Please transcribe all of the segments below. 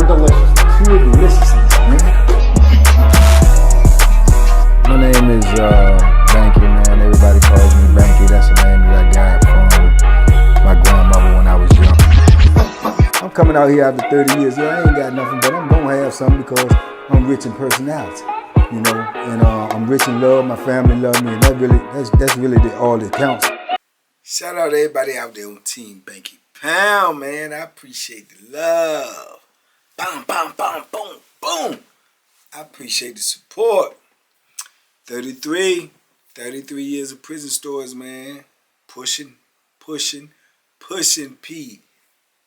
delicious. Pure deliciousness, man. My name is Banky, man. Everybody calls me Banky. That's the name that I got from my grandmother when I was young. I'm coming out here after 30 years. Yeah, I ain't got nothing, but I'm gonna have something because I'm rich in personality, you know, and I'm rich in love. My family love me, and that's really all that counts. Shout out to everybody out there on Team Banky Pound, man. I appreciate the love. Boom, boom, boom, boom, boom. I appreciate the support. 33 years of prison stories, man. Pushing P.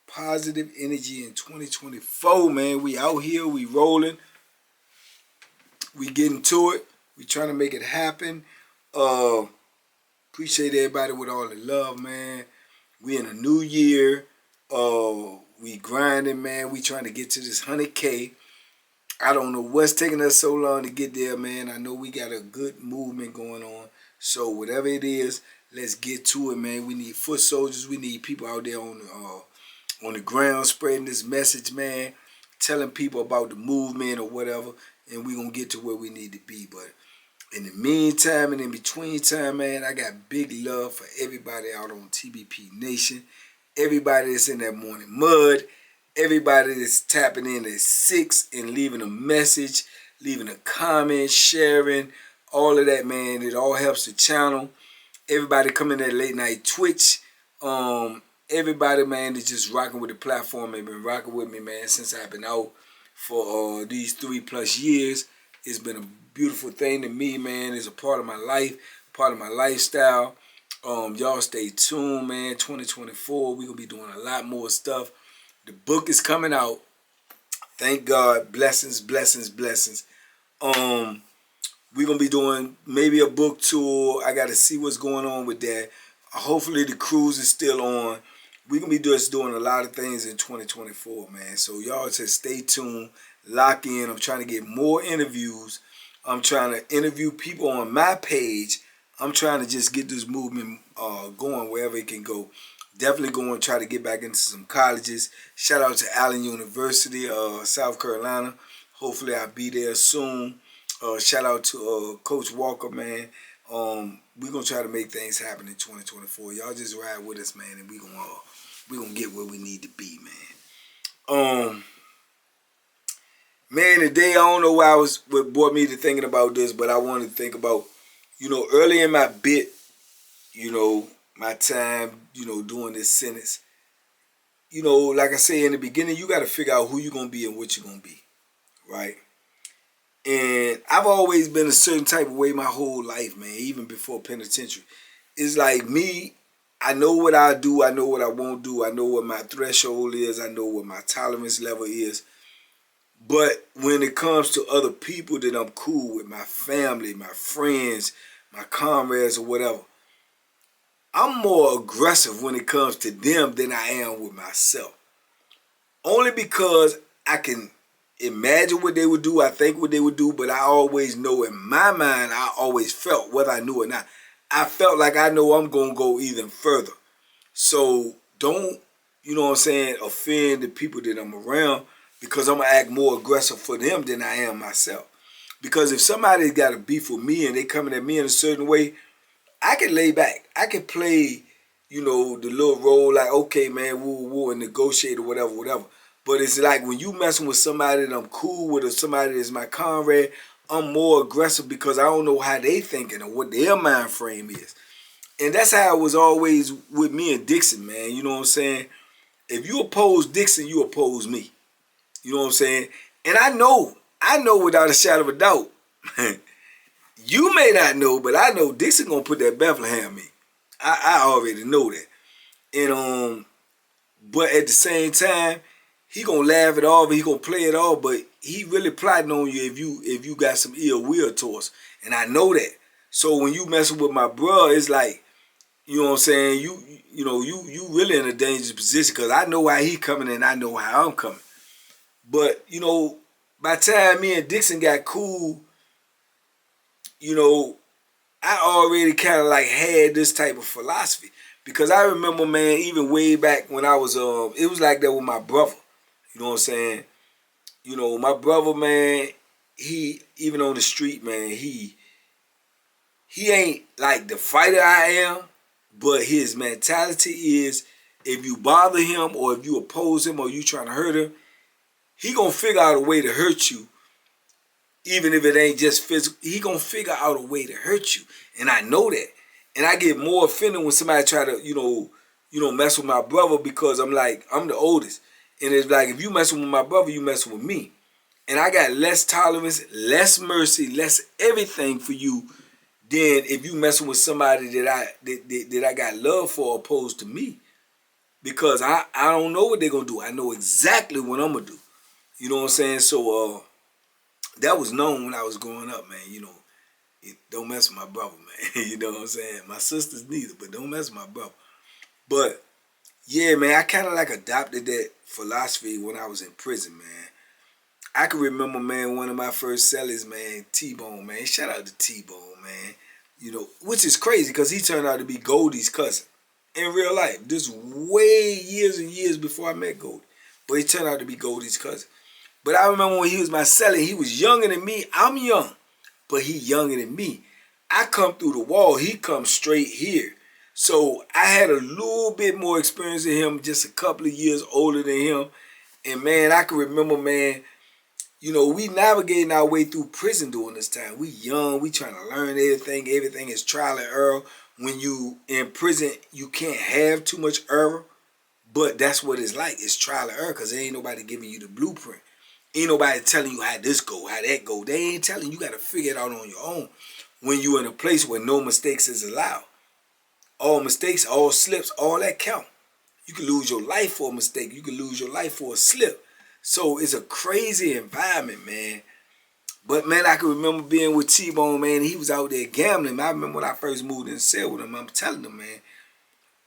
Positive energy in 2024, man. We out here, we rolling. We getting to it. We trying to make it happen. Appreciate everybody with all the love, man. We in a new year. We grinding, man. We trying to get to this 100K. I don't know what's taking us so long to get there, man. I know we got a good movement going on. So whatever it is, let's get to it, man. We need foot soldiers. We need people out there on the ground spreading this message, man. Telling people about the movement or whatever. And we going to get to where we need to be. But in the meantime and in between time, man, I got big love for everybody out on TBP Nation. Everybody that's in that morning mud. Everybody that's tapping in at 6 and leaving a message, leaving a comment, sharing, all of that, man. It all helps the channel. Everybody coming at late night Twitch. Everybody, man, that's just rocking with the platform and been rocking with me, man, since I've been out for these 3+ years. It's been a beautiful thing to me, man. It's a part of my life, part of my lifestyle. Y'all stay tuned, man. 2024, we're going to be doing a lot more stuff. The book is coming out. Thank God. Blessings, blessings, blessings. We're going to be doing maybe a book tour. I got to see what's going on with that. Hopefully the cruise is still on. We're going to be just doing a lot of things in 2024, man. So y'all just stay tuned. Lock in. I'm trying to get more interviews. I'm trying to interview people on my page. I'm trying to just get this movement going wherever it can go. Definitely going to try to get back into some colleges. Shout out to Allen University, South Carolina. Hopefully I'll be there soon. Shout out to Coach Walker, man. We're going to try to make things happen in 2024. Y'all just ride with us, man, and we're gonna get where we need to be, man. Man, today, I don't know what brought me to thinking about this, but I wanted to think about, you know, early in my bit, you know, my time, you know, doing this sentence. You know, like I say in the beginning, you got to figure out who you're going to be and what you're going to be, right? And I've always been a certain type of way my whole life, man, even before penitentiary. It's like me, I know what I do, I know what I won't do, I know what my threshold is, I know what my tolerance level is. But when it comes to other people that I'm cool with, my family, my friends, my comrades or whatever, I'm more aggressive when it comes to them than I am with myself. Only because I can imagine what they would do, I think what they would do, but I always know in my mind, I always felt, whether I knew or not, I felt like I know I'm going to go even further. So don't, you know what I'm saying, offend the people that I'm around, because I'm going to act more aggressive for them than I am myself. Because if somebody's got a beef with me and they coming at me in a certain way, I can lay back. I can play, you know, the little role like, okay, man, we'll negotiate or whatever. But it's like when you messing with somebody that I'm cool with or somebody that's my comrade, I'm more aggressive because I don't know how they thinking or what their mind frame is. And that's how it was always with me and Dixon, man. You know what I'm saying? If you oppose Dixon, you oppose me. You know what I'm saying? And I know without a shadow of a doubt, you may not know, but I know Dixon gonna put that Bethlehem in me. I already know that. And but at the same time, he gonna laugh it off, he gonna play it off, but he really plotting on you if you got some ill will towards. And I know that. So when you messing with my bro, it's like, you know what I'm saying, you know, you really in a dangerous position because I know how he coming and I know how I'm coming. But, you know, by the time me and Dixon got cool, you know, I already kind of like had this type of philosophy. Because I remember, man, even way back when I was, it was like that with my brother. You know what I'm saying? You know, my brother, man, he, even on the street, man, he ain't like the fighter I am, but his mentality is, if you bother him or if you oppose him or you trying to hurt him, he gonna figure out a way to hurt you. Even if it ain't just physical, he gonna figure out a way to hurt you. And I know that. And I get more offended when somebody try to, mess with my brother, because I'm like, I'm the oldest. And it's like, if you messing with my brother, you messing with me. And I got less tolerance, less mercy, less everything for you than if you messing with somebody that I got love for opposed to me. Because I don't know what they're gonna do. I know exactly what I'm gonna do. You know what I'm saying? So that was known when I was growing up, man. You know, don't mess with my brother, man. You know what I'm saying? My sisters neither, but don't mess with my brother. But yeah, man, I kind of like adopted that philosophy when I was in prison, man. I can remember, man, one of my first cellies, man, T-Bone, man. Shout out to T-Bone, man. You know, which is crazy because he turned out to be Goldie's cousin in real life. This way years and years before I met Goldie. But he turned out to be Goldie's cousin. But I remember when he was my cellie, he was younger than me. I'm young, but he younger than me. I come through the wall, he comes straight here. So I had a little bit more experience than him, just a couple of years older than him. And man, I can remember, man, you know, we navigating our way through prison during this time. We young, we trying to learn everything. Everything is trial and error. When you in prison, you can't have too much error. But that's what it's like. It's trial and error because there ain't nobody giving you the blueprint. Ain't nobody telling you how this go, how that go. They ain't telling you. You got to figure it out on your own when you're in a place where no mistakes is allowed. All mistakes, all slips, all that count. You can lose your life for a mistake. You can lose your life for a slip. So it's a crazy environment, man. But, man, I can remember being with T-Bone, man. He was out there gambling. I remember when I first moved in the cell with him. I'm telling him, man,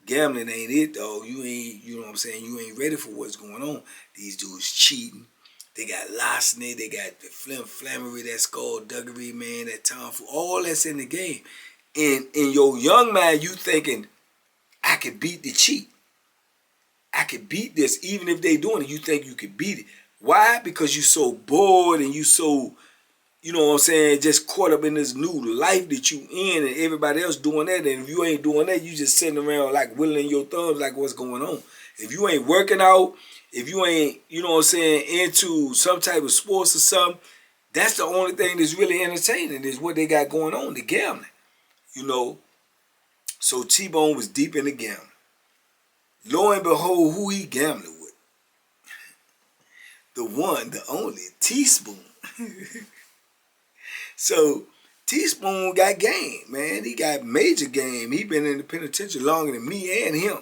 gambling ain't it, though. You ain't, you know what I'm saying? You ain't ready for what's going on. These dudes cheating. They got larceny. They got the flammery, that skullduggery, man, that tomfoolery. All that's in the game. And in your young mind, you thinking, I could beat the cheat. I could beat this. Even if they doing it, you think you could beat it. Why? Because you so bored and you so, you know what I'm saying, just caught up in this new life that you in and everybody else doing that. And if you ain't doing that, you just sitting around like whittling your thumbs like what's going on. If you ain't working out, if you ain't, you know what I'm saying, into some type of sports or something, that's the only thing that's really entertaining is what they got going on, the gambling. You know, so T-Bone was deep in the gambling. Lo and behold, who he gambling with? The one, the only, Teaspoon. So, Teaspoon got game, man. He got major game. He been in the penitentiary longer than me and him.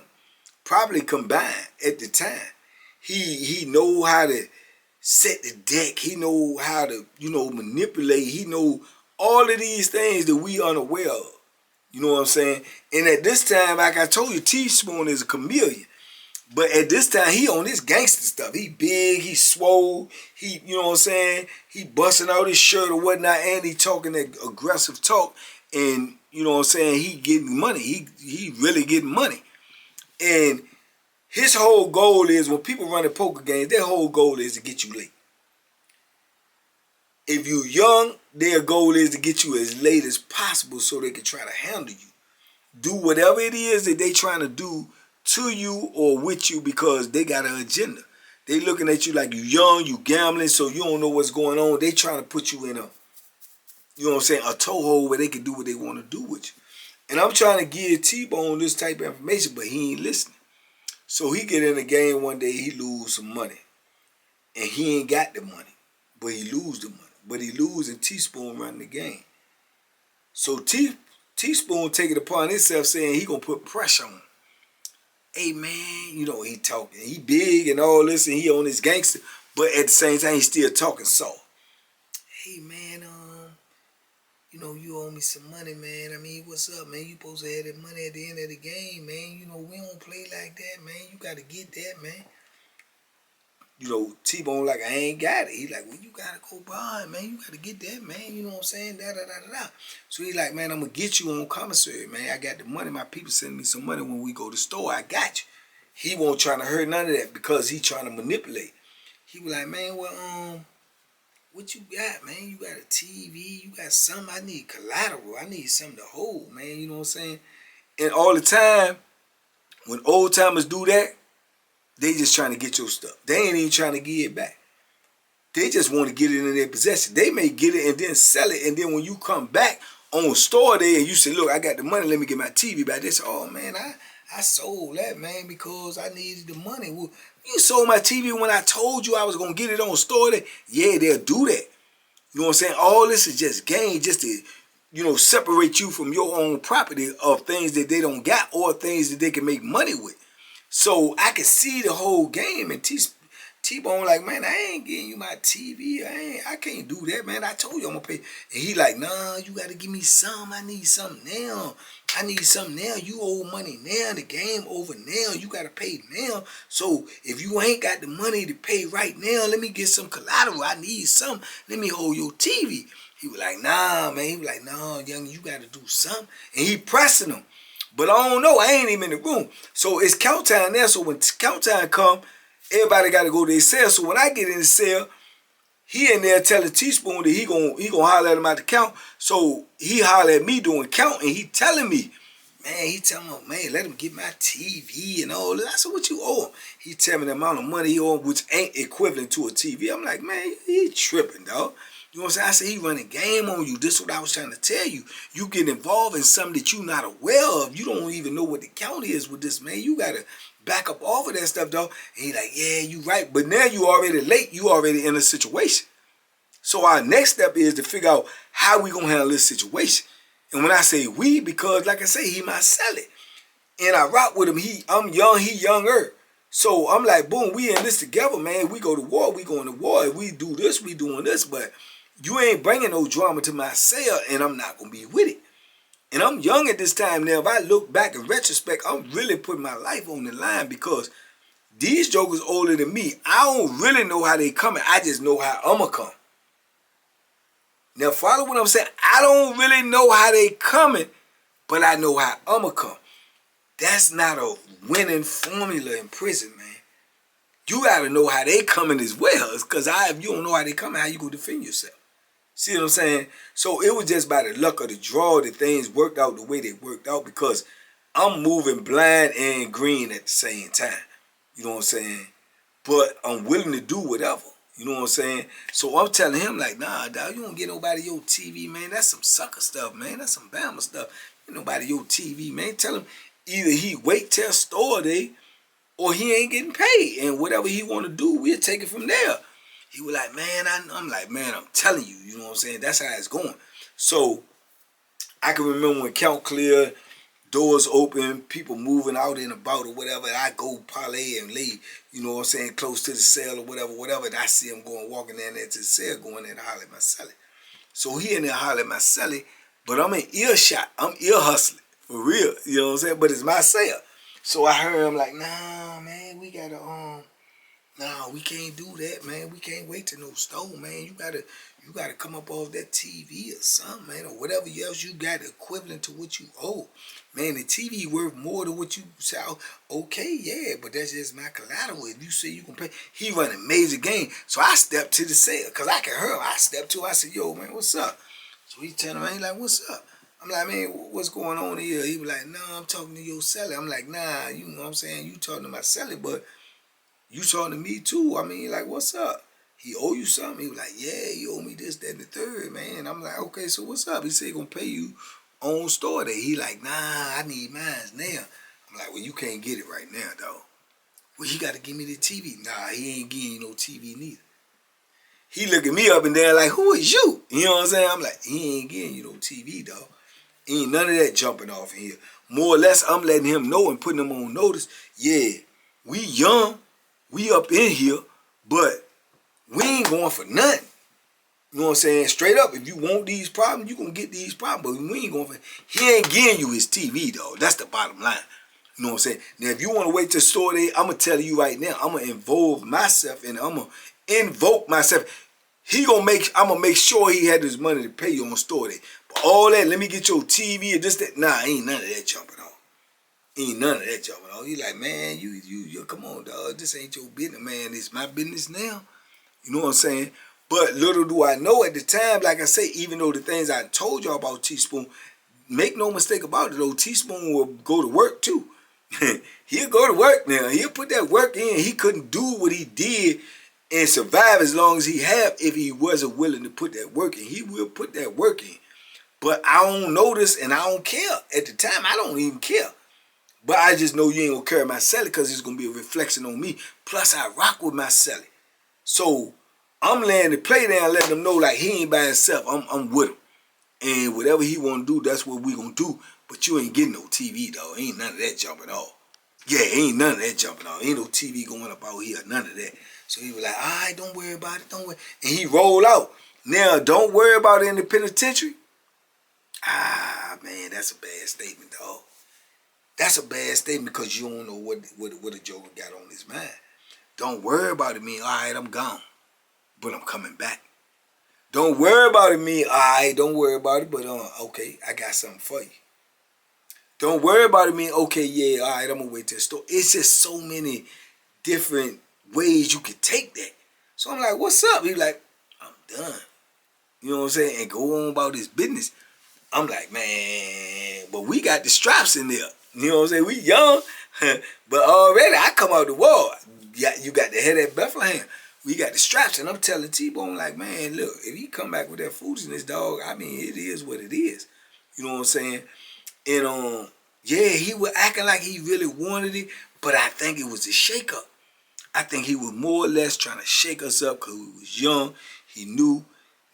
Probably combined at the time. He know how to set the deck. He know how to, you know, manipulate. He know all of these things that we unaware of. You know what I'm saying? And at this time, like I told you, Teaspoon is a chameleon. But at this time, he on this gangster stuff. He big, he swole, he, you know what I'm saying? He busting out his shirt or whatnot, and he talking that aggressive talk. And, you know what I'm saying, he getting money. He really getting money. And his whole goal is, when people run a poker games, their whole goal is to get you late. If you're young, their goal is to get you as late as possible so they can try to handle you. Do whatever it is that they trying to do to you or with you because they got an agenda. They looking at you like you young, you gambling, so you don't know what's going on. They trying to put you in a, you know what I'm saying, a toehold where they can do what they want to do with you. And I'm trying to give T-Bone this type of information, but he ain't listening. So he get in the game one day, he lose some money. And he ain't got the money, but he lose the money. But he lose and Teaspoon running the game. So Teaspoon take it upon himself saying he gonna put pressure on him. Hey man, you know, he talking, he big and all this and he on his gangster, but at the same time he still talking soft. Hey man, you know, you owe me some money, man. I mean, what's up, man? You supposed to have that money at the end of the game, man. You know, we don't play like that, man. You gotta get that, man. You know, T-Bone like, I ain't got it. He like, well, you gotta go buy it, man. You gotta get that, man. You know what I'm saying? Da. So he like, man, I'm gonna get you on commissary, man. I got the money. My people send me some money when we go to the store. I got you. He won't trying to hurt none of that because he trying to manipulate. He was like, man, well, what you got, man? You got a TV, you got something. I need collateral. I need something to hold, man. You know what I'm saying? And all the time, when old timers do that, they just trying to get your stuff. They ain't even trying to give it back. They just want to get it in their possession. They may get it and then sell it, and then when you come back on store day and you say, look, I got the money, let me get my TV back. They say, oh, man, I sold that, man, because I needed the money. Well, you sold my TV when I told you I was going to get it on store day. Yeah, they'll do that. You know what I'm saying? All this is just game, just to, you know, separate you from your own property of things that they don't got or things that they can make money with. So I can see the whole game, and T-Bone like, man, I ain't getting you my TV. I can't do that, man. I told you I'm gonna pay. And he like, nah, you gotta give me some. I need something now. I need something now. You owe money now. The game over now. You gotta pay now. So if you ain't got the money to pay right now, let me get some collateral. I need some. Let me hold your TV. He was like, nah, man. He was like, nah, young, you gotta do something. And he pressing him. But I don't know. I ain't even in the room. So it's count time there. So when count time come, everybody got to go to their cell. So when I get in the cell, he in there telling Teaspoon that he gonna holler at him at the count. So he holler at me doing count, and he telling me, man, he telling me, man, let him get my TV and all that. I said, what you owe him? He tell me the amount of money he owe him, which ain't equivalent to a TV. I'm like, man, he tripping, dog. You know what I'm saying? I said, he running game on you. This is what I was trying to tell you. You get involved in something that you're not aware of. You don't even know what the count is with this, man. You got to back up off of that stuff, though. And he like, yeah, you right. But now you already late. You already in a situation. So our next step is to figure out how we going to handle this situation. And when I say we, because like I say, he might sell it. And I rock with him. I'm young, he younger. So I'm like, boom, we in this together, man. We go to war, we going to war. If we do this, we doing this. But you ain't bringing no drama to my cell, and I'm not going to be with it. And I'm young at this time now. If I look back in retrospect, I'm really putting my life on the line because these jokers older than me. I don't really know how they coming. I just know how I'ma come. Now, follow what I'm saying. I don't really know how they coming, but I know how I'ma come. That's not a winning formula in prison, man. You got to know how they coming as well. Because if you don't know how they coming, how you going to defend yourself? See what I'm saying? So it was just by the luck of the draw that things worked out the way they worked out because I'm moving blind and green at the same time. You know what I'm saying? But I'm willing to do whatever. You know what I'm saying? So I'm telling him like, nah, dog, you don't get nobody your TV, man. That's some sucker stuff, man. That's some Bama stuff. Get nobody your TV, man. Tell him either he wait till store day or he ain't getting paid. And whatever he want to do, we'll take it from there. He was like, man, I'm like, man, I'm telling you, you know what I'm saying? That's how it's going. So I can remember when count clear, doors open, people moving out and about or whatever. I go parlay and lay, you know what I'm saying, close to the cell or whatever. And I see him going, walking down there to the cell, going there to holler at my celly. So he in there holler at my celly, but I'm in earshot. I'm ear hustling, for real, you know what I'm saying? But it's my cell. So I heard him like, nah, man, we got to, no, we can't do that, man. We can't wait to no store, man. You gotta come up off that TV or something, man, or whatever else you got equivalent to what you owe. Man, the TV worth more than what you sell. Okay, yeah, but that's just my collateral. If you say you can pay, he running major game. So I stepped to the sale, because I can hear him. I stepped to, I said, yo, man, what's up? So he telling me, he like, what's up? I'm like, man, what's going on here? He was like, no, I'm talking to your seller. I'm like, nah, you know what I'm saying? You talking to my seller, but you talking to me too. I mean, like, what's up? He owe you something? He was like, yeah, he owe me this, that, and the third, man. I'm like, okay, so what's up? He said he gonna pay you on store day. He like, nah, I need mine now. I'm like, well, you can't get it right now, dog. Well, he gotta give me the TV. Nah, he ain't giving you no TV neither. He looking me up and down like, who is you? You know what I'm saying? I'm like, he ain't getting you no TV, dog. Ain't none of that jumping off in here. More or less, I'm letting him know and putting him on notice. Yeah, we young. We up in here, but we ain't going for nothing. You know what I'm saying? Straight up, if you want these problems, you gonna get these problems. But we ain't going for. He ain't getting you his TV, though. That's the bottom line. You know what I'm saying? Now, if you want to wait till store day, I'm gonna tell you right now. I'm gonna involve myself and I'm gonna invoke myself. I'm gonna make sure he had his money to pay you on store day. But all that, let me get your TV and this, that. Nah, ain't none of that jumping on. Ain't none of that jumping on. You like, man, you come on, dog. This ain't your business, man. It's my business now. You know what I'm saying? But little do I know at the time, like I say, even though the things I told y'all about Teaspoon, make no mistake about it though, Teaspoon will go to work too. He'll go to work now. He'll put that work in. He couldn't do what he did and survive as long as he have if he wasn't willing to put that work in. He will put that work in. But I don't notice and I don't care. At the time, I don't even care. But I just know you ain't gonna carry my celly because it's gonna be a reflection on me. Plus, I rock with my celly. So I'm laying the play down, letting them know like he ain't by himself. I'm with him. And whatever he want to do, that's what we gonna do. But you ain't getting no TV, dog. Ain't none of that jumping off. Yeah, ain't none of that jumping off. Ain't no TV going up out here, none of that. So he was like, all right, don't worry about it, don't worry. And he rolled out. Now, don't worry about it in the penitentiary. Ah, man, that's a bad statement, dog. That's a bad statement because you don't know what a Joker got on his mind. Don't worry about it mean, all right, I'm gone, but I'm coming back. Don't worry about it mean, all right, don't worry about it, but okay, I got something for you. Don't worry about it mean, okay, yeah, all right, I'm going to wait till the store. It's just so many different ways you could take that. So I'm like, what's up? He's like, I'm done. You know what I'm saying? And go on about his business. I'm like, man, but we got the straps in there. You know what I'm saying? We young, but already I come out the wall. Yeah, you got the head at Bethlehem. We got the straps, and I'm telling T-Bone, like, man, look, if he come back with that foolishness, dog, I mean, it is what it is. You know what I'm saying? And, yeah, he was acting like he really wanted it, but I think it was a shake-up. I think he was more or less trying to shake us up because we was young. He knew.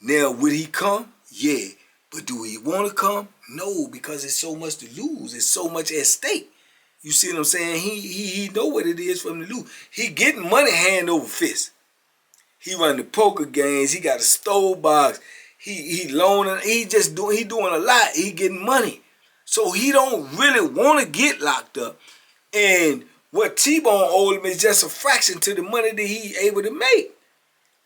Now, would he come? Yeah. But do he want to come? No, because it's so much to lose. It's so much at stake. You see what I'm saying? He know what it is for him to lose. He getting money hand over fist. He run the poker games. He got a stove box. He loaning. He doing a lot. He getting money. So he don't really want to get locked up. And what T-Bone owed him is just a fraction to the money that he able to make.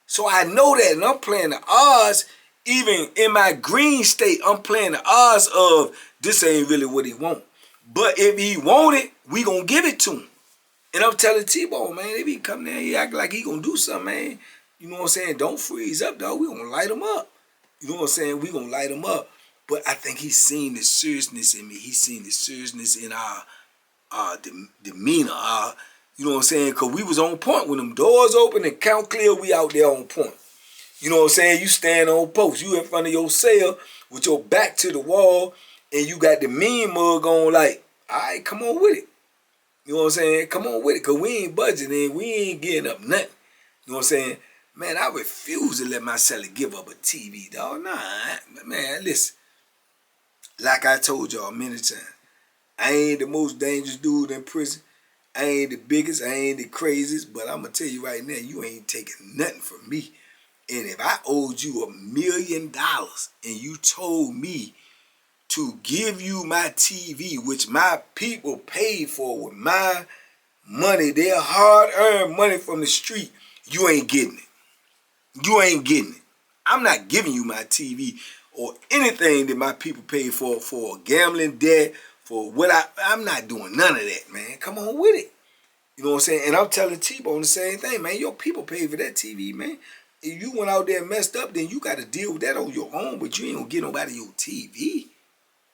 So I know that, and I'm playing the odds. Even in my green state, I'm playing the odds of this ain't really what he want. But if he want it, we gonna give it to him. And I'm telling T-Bone, man, if he come there, he act like he gonna do something, man. You know what I'm saying? Don't freeze up, dog. We gonna light him up. You know what I'm saying? We gonna light him up. But I think he's seen the seriousness in me. He's seen the seriousness in our demeanor. You know what I'm saying? Because we was on point when them doors open and count clear, we out there on point. You know what I'm saying? You stand on post. You in front of your cell with your back to the wall and you got the mean mug on like, all right, come on with it. You know what I'm saying? Come on with it because we ain't budgeting and we ain't getting up nothing. You know what I'm saying? Man, I refuse to let my seller give up a TV, dog. Nah, man, listen. Like I told y'all many times, I ain't the most dangerous dude in prison. I ain't the biggest. I ain't the craziest. But I'm going to tell you right now, you ain't taking nothing from me. And if I owed you $1 million and you told me to give you my TV, which my people paid for with my money, their hard-earned money from the street, you ain't getting it. You ain't getting it. I'm not giving you my TV or anything that my people paid for a gambling debt, for what I'm not doing none of that, man. Come on with it. You know what I'm saying? And I'm telling T-Bone the same thing, man. Your people paid for that TV, man. If you went out there and messed up, then you got to deal with that on your own, but you ain't going to get nobody your TV.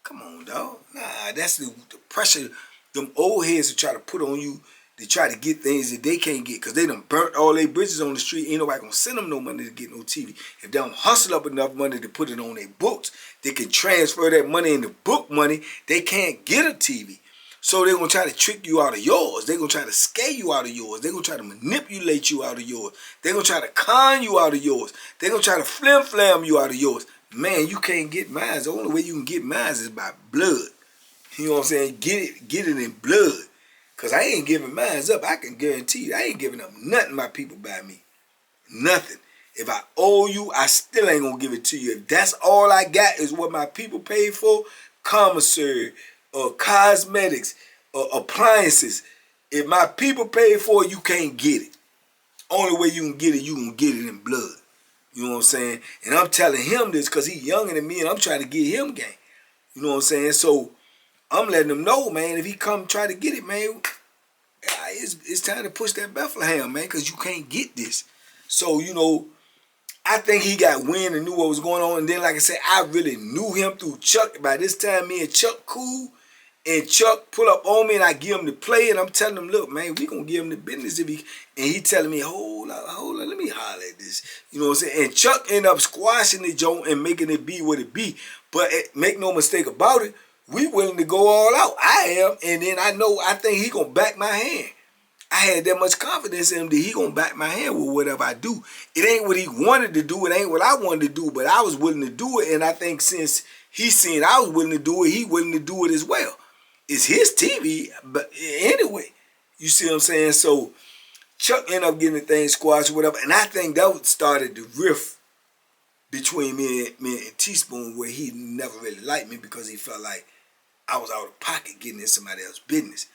Come on, dog. Nah, that's the pressure them old heads to try to put on you to try to get things that they can't get because they done burnt all their bridges on the street. Ain't nobody going to send them no money to get no TV. If they don't hustle up enough money to put it on their books, they can transfer that money into book money. They can't get a TV. So they're going to try to trick you out of yours. They're going to try to scare you out of yours. They're going to try to manipulate you out of yours. They're going to try to con you out of yours. They're going to try to flim-flam you out of yours. Man, you can't get mine. The only way you can get mine is by blood. You know what I'm saying? Get it in blood. Because I ain't giving mine up. I can guarantee you, I ain't giving up nothing my people buy me. Nothing. If I owe you, I still ain't going to give it to you. If that's all I got is what my people paid for, commissary, cosmetics, appliances. If my people pay for it, you can't get it. Only way you can get it, you can get it in blood. You know what I'm saying? And I'm telling him this because he's younger than me and I'm trying to get him game. You know what I'm saying? So I'm letting him know, man, if he come try to get it, man, it's time to push that Bethlehem, man, because you can't get this. So, you know, I think he got wind and knew what was going on. And then, like I said, I really knew him through Chuck. By this time, me and Chuck cool. And Chuck pull up on me and I give him the play. And I'm telling him, look, man, we going to give him the business. If he, and he telling me, hold on, let me holler at this. You know what I'm saying? And Chuck ended up squashing the joint and making it be what it be. But make no mistake about it, we willing to go all out. I am. And then I think he going to back my hand. I had that much confidence in him that he gonna back my hand with whatever I do. It ain't what he wanted to do. It ain't what I wanted to do. But I was willing to do it. And I think since he seen I was willing to do it, he willing to do it as well. It's his TV. But anyway, you see what I'm saying? So Chuck ended up getting the thing squashed or whatever. And I think that started the rift between me and Teaspoon, where he never really liked me because he felt like I was out of pocket getting in somebody else's business.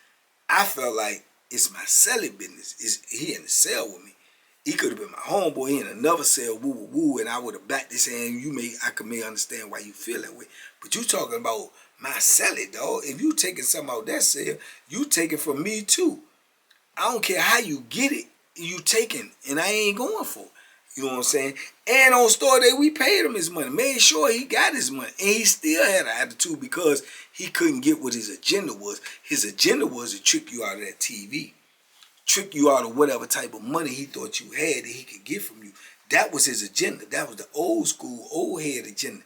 I felt like it's my selling business. He in the cell with me. He could have been my homeboy. He in another cell, woo woo woo, and I would have backed this hand. I could understand why you feel that way. But you talking about my selling, dog. If you taking something out that cell, you taking from me too. I don't care how you get it, you taking, and I ain't going for it. You know what I'm saying? And on store day, we paid him his money, made sure he got his money, and he still had an attitude because he couldn't get what his agenda was. His agenda was to trick you out of that TV, trick you out of whatever type of money he thought you had that he could get from you. That was his agenda. That was the old school, old head agenda.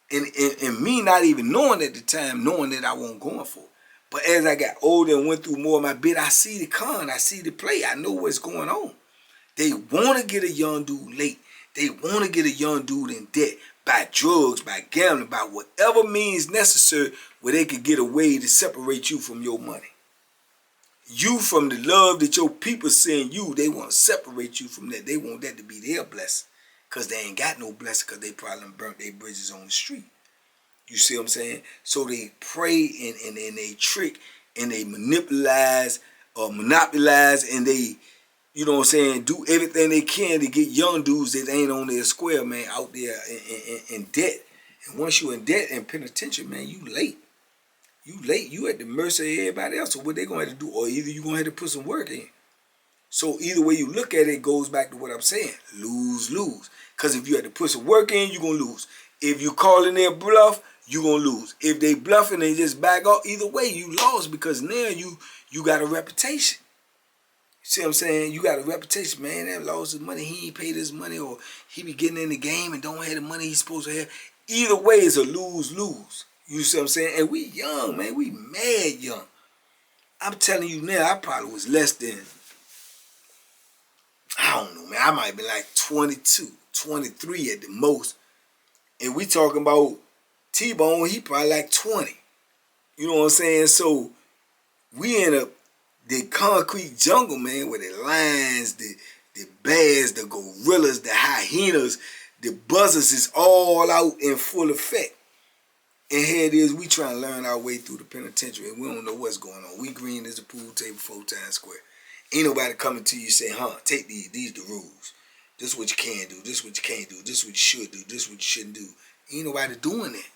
And me not even knowing at the time, knowing that I wasn't going for it. But as I got older and went through more of my bit, I see the con, I see the play, I know what's going on. They want to get a young dude late. They want to get a young dude in debt by drugs, by gambling, by whatever means necessary where they can get a way to separate you from your money. You from the love that your people send you, they want to separate you from that. They want that to be their blessing because they ain't got no blessing because they probably burnt their bridges on the street. You see what I'm saying? So they pray and they trick and they monopolize and they, you know what I'm saying, do everything they can to get young dudes that ain't on their square, man, out there in debt. And once you in debt and penitentiary, man, you late. You late. You at the mercy of everybody else. So what they going to have to do, or either you going to have to put some work in. So either way you look at it, it goes back to what I'm saying. Lose, lose. Because if you had to put some work in, you're going to lose. If you calling their bluff, you're going to lose. If they bluffing, they just back off. Either way, you lost because now you got a reputation. See what I'm saying? You got a reputation, man. That lost his money. He ain't paid his money, or he be getting in the game and don't have the money he's supposed to have. Either way, it's a lose-lose. You see what I'm saying? And we young, man. We mad young. I'm telling you now, I probably was less than, I don't know, man. I might be like 22, 23 at the most. And we talking about T-Bone, he probably like 20. You know what I'm saying? So we in the concrete jungle, man, where the lions, the bears, the gorillas, the hyenas, the buzzers is all out in full effect. And here it is, we trying to learn our way through the penitentiary, and we don't know what's going on. We green as a pool table 4 times square. Ain't nobody coming to you saying, take these the rules. This is what you can do, this is what you can't do, this is what you should do, this is what you shouldn't do. Ain't nobody doing that.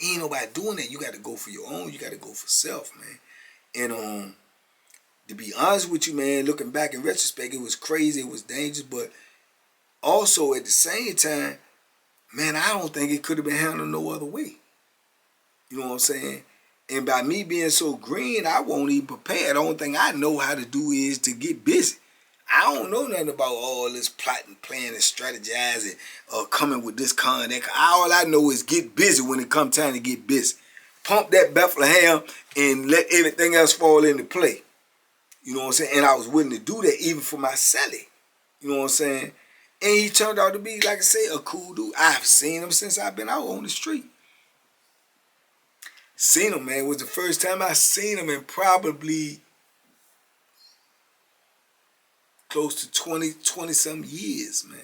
Ain't nobody doing that. You got to go for your own, you got to go for self, man. And to be honest with you, man, looking back in retrospect, it was crazy, it was dangerous, but also at the same time, man, I don't think it could have been handled no other way. You know what I'm saying? And by me being so green, I won't even prepare. The only thing I know how to do is to get busy. I don't know nothing about all this plotting, planning, and strategizing, coming with this con, that con. All I know is get busy when it comes time to get busy. Pump that Bethlehem and let everything else fall into play. You know what I'm saying? And I was willing to do that even for my Sally. You know what I'm saying? And he turned out to be, like I say, a cool dude. I've seen him since I've been out on the street. Seen him, man. It was the first time I seen him in probably close to 20-something years, man.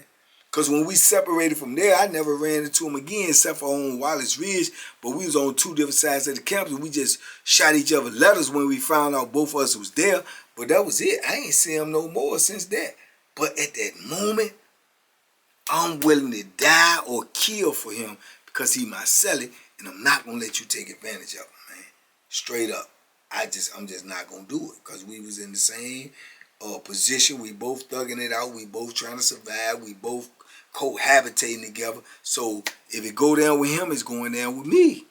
Because when we separated from there, I never ran into him again except for on Wallace Ridge. But we was on 2 different sides of the campus. And we just shot each other letters when we found out both of us was there. But that was it. I ain't seen him no more since that. But at that moment, I'm willing to die or kill for him because he my celly. And I'm not going to let you take advantage of him, man. Straight up. I'm just not going to do it because we was in the same position. We both thugging it out. We both trying to survive. We both cohabitating together. So if it go down with him, it's going down with me.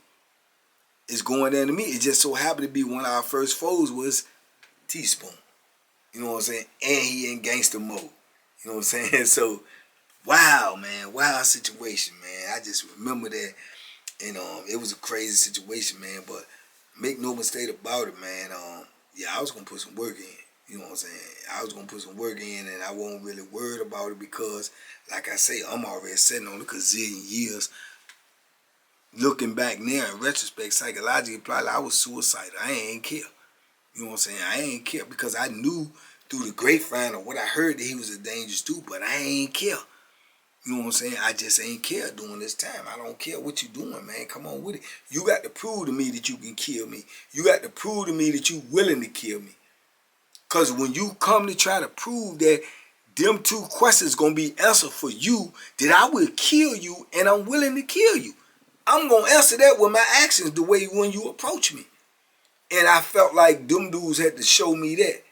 It's going down to me. It just so happened to be one of our first foes was Teaspoon. You know what I'm saying? And he in gangster mode. You know what I'm saying? So, wow, man. Wow situation, man. I just remember that. And it was a crazy situation, man. But make no mistake about it, man. Yeah, I was going to put some work in. You know what I'm saying? I was going to put some work in, and I wasn't really worried about it because, like I say, I'm already sitting on a gazillion years. Looking back now, in retrospect, psychologically, probably I was suicidal. I ain't care. You know what I'm saying? I ain't care because I knew through the grapevine or what I heard that he was a dangerous dude, but I ain't care. You know what I'm saying? I just ain't care during this time. I don't care what you doing, man. Come on with it. You got to prove to me that you can kill me. You got to prove to me that you willing to kill me. Because when you come to try to prove that them two questions going to be answered for you, that I will kill you and I'm willing to kill you, I'm going to answer that with my actions the way when you approach me. And I felt like them dudes had to show me that.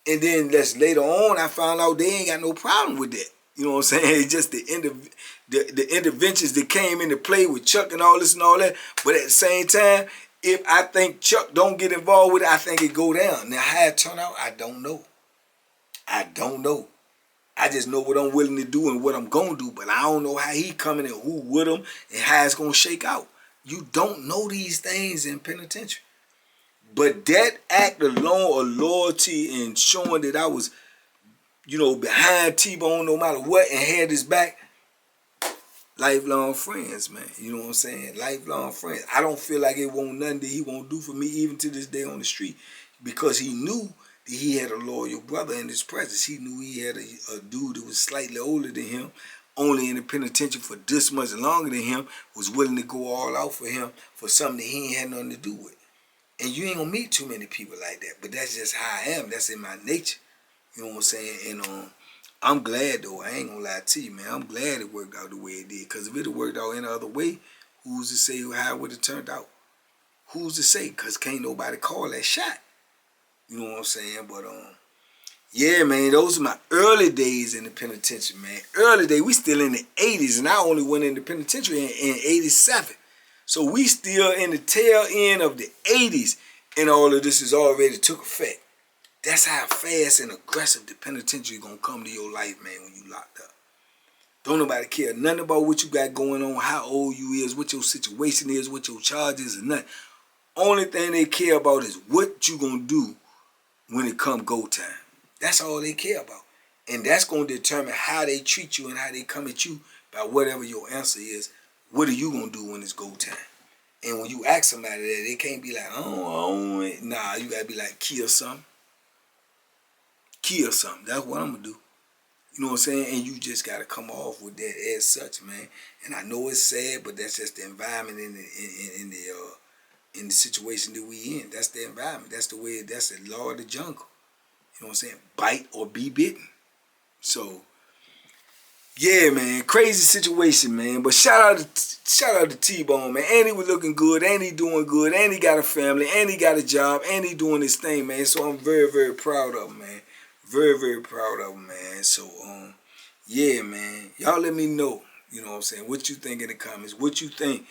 And then later on, I found out they ain't got no problem with that. You know what I'm saying? It's just the interventions that came into play with Chuck and all this and all that. But at the same time, if I think Chuck don't get involved with it, I think it go down. Now, how it turn out, I don't know. I don't know. I just know what I'm willing to do and what I'm going to do. But I don't know how he coming and who with him and how it's going to shake out. You don't know these things in penitentiary. But that act alone of loyalty and showing that I was, you know, behind T-Bone no matter what and had his back, lifelong friends, man. You know what I'm saying? Lifelong friends. I don't feel like it won't nothing that he won't do for me even to this day on the street because he knew that he had a loyal brother in his presence. He knew he had a dude that was slightly older than him, only in the penitentiary for this much longer than him, was willing to go all out for him for something that he ain't had nothing to do with. And you ain't gonna meet too many people like that. But that's just how I am. That's in my nature. You know what I'm saying? And I'm glad though. I ain't gonna lie to you, man. I'm glad it worked out the way it did. Because if it had worked out any other way, who's to say how it would have turned out? Who's to say? Because can't nobody call that shot. You know what I'm saying? But yeah, man, those are my early days in the penitentiary, man. Early days. We still in the 80s, and I only went in the penitentiary in 87. So we still in the tail end of the 80s, and all of this has already took effect. That's how fast and aggressive the penitentiary gonna come to your life, man, when you locked up. Don't nobody care nothing about what you got going on, how old you is, what your situation is, what your charges, and nothing. Only thing they care about is what you gonna do when it come go time. That's all they care about. And that's gonna determine how they treat you and how they come at you by whatever your answer is. What are you gonna do when it's go time? And when you ask somebody that, they can't be like, oh, nah, you gotta be like, kill something. Kill something. That's what I'm gonna do. You know what I'm saying? And you just gotta come off with that as such, man. And I know it's sad, but that's just the environment in the situation that we in. That's the environment. That's the way. That's the law of the jungle. You know what I'm saying? Bite or be bitten. So, yeah, man, crazy situation, man. But shout out to T-Bone, man. And he was looking good, and he doing good, and he got a family, and he got a job, and he doing his thing, man. So I'm very, very proud of him, man. Very, very proud of him, man. So, yeah, man. Y'all let me know, you know what I'm saying, what you think in the comments. What you think,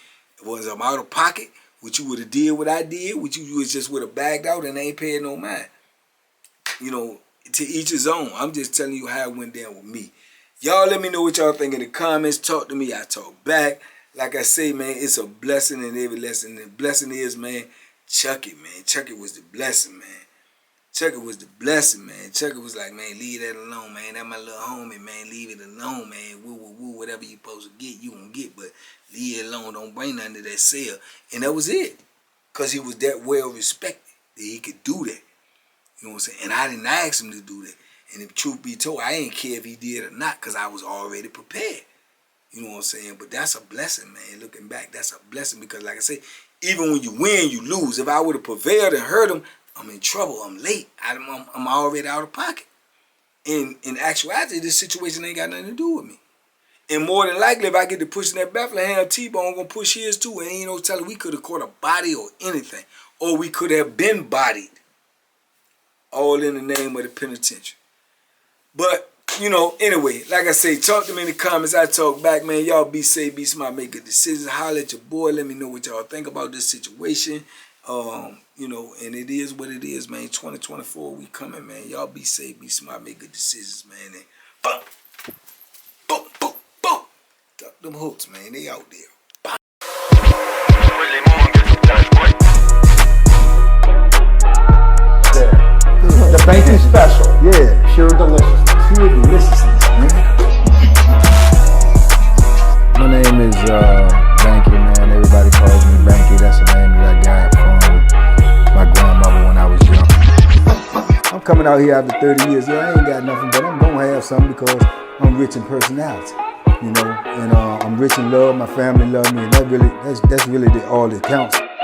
was I'm out of pocket? What you would have did what I did? What you was just would have bagged out and ain't paid no mind? You know, to each his own. I'm just telling you how it went down with me. Y'all let me know what y'all think in the comments. Talk to me. I talk back. Like I say, man, it's a blessing in every lesson. And the blessing is, man, Chucky, man. Chucky was the blessing, man. Chucky was the blessing, man. Chucky was like, man, leave that alone, man. That my little homie, man. Leave it alone, man. Woo, woo, woo. Whatever you supposed to get, you gonna get. But leave it alone. Don't bring nothing to that cell. And that was it. Because he was that well respected that he could do that. You know what I'm saying? And I didn't ask him to do that. And if truth be told, I ain't care if he did or not because I was already prepared. You know what I'm saying? But that's a blessing, man. Looking back, that's a blessing because, like I say, even when you win, you lose. If I would have prevailed and hurt him, I'm in trouble. I'm late. I'm already out of pocket. In actuality, this situation ain't got nothing to do with me. And more than likely, if I get to pushing that Bethlehem, T-Bone gonna push his too. And ain't no telling we could have caught a body or anything. Or we could have been bodied. all in the name of the penitentiary. But, you know, anyway, like I say, talk to me in the comments. I talk back, man. Y'all be safe, be smart, make good decisions. Holler at your boy. Let me know what y'all think about this situation. You know, and it is what it is, man. 2024, we coming, man. Y'all be safe, be smart, make good decisions, man. And boom, boom, boom, boom. Duck them hooks, man. They out there. The bacon special. Yeah. Pure deliciousness. Pure deliciousness, man. My name is Banky, man. Everybody calls me Banky. That's the name that I got from my grandmother when I was young. I'm coming out here after 30 years. Yeah, I ain't got nothing, but I'm gonna have something because I'm rich in personality, you know, and I'm rich in love. My family love me, and that's really all that counts.